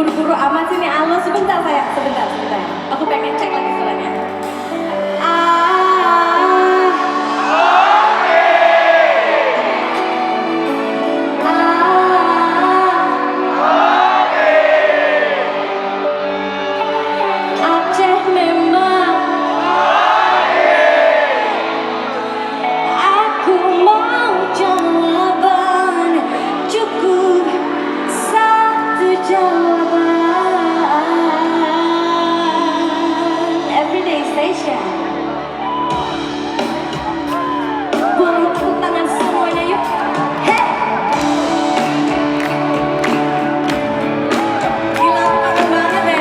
buru-buru amat sini. Halo, sebentar sayang, sebentar. Aku pengen cek lagi suaranya. Aceh memang aku mau jawaban, cukup satu jawaban. Everyday Station. Boleh tepuk tangan semuanya yuk. Hey! Gila, kangen banget ya.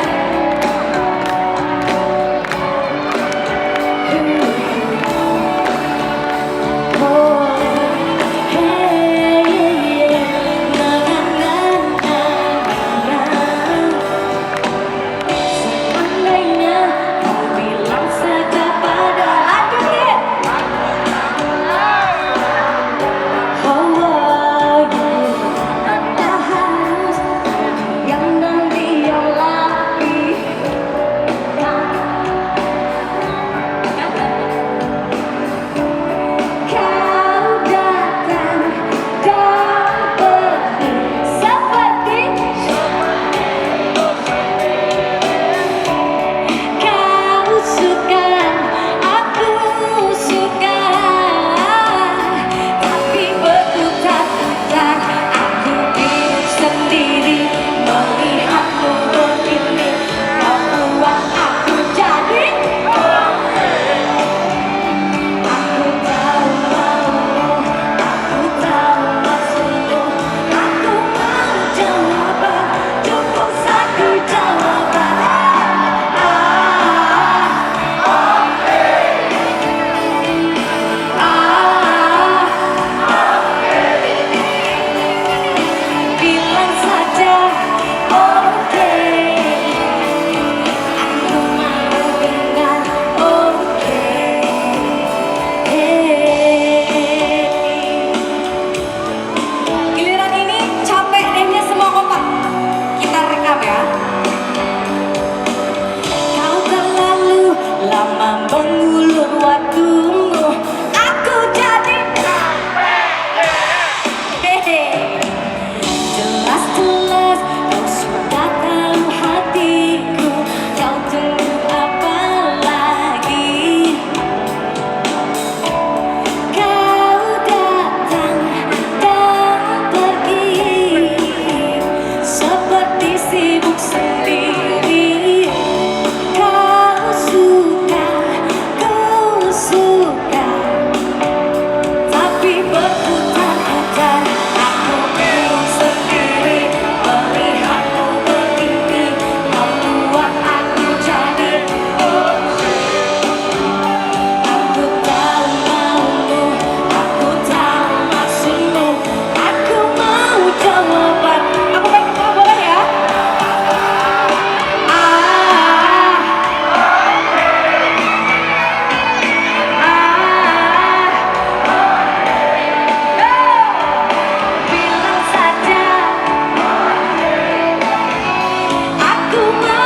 Mengulur waktumu, aku jadi hehe. Jelas-jelas kau sudah tahu hatiku, kau tunggu apa lagi? Kau datang dan pergi seperti sibuk sendiri. Kau suka, tapi berputar-putar aku bingung sendiri melihatmu berdiri, membuat aku jadi aku tahu maumu, aku tahu maksudmu, aku mau jawaban. Aku pengen tahu, boleh ya? Bilang saja aku mau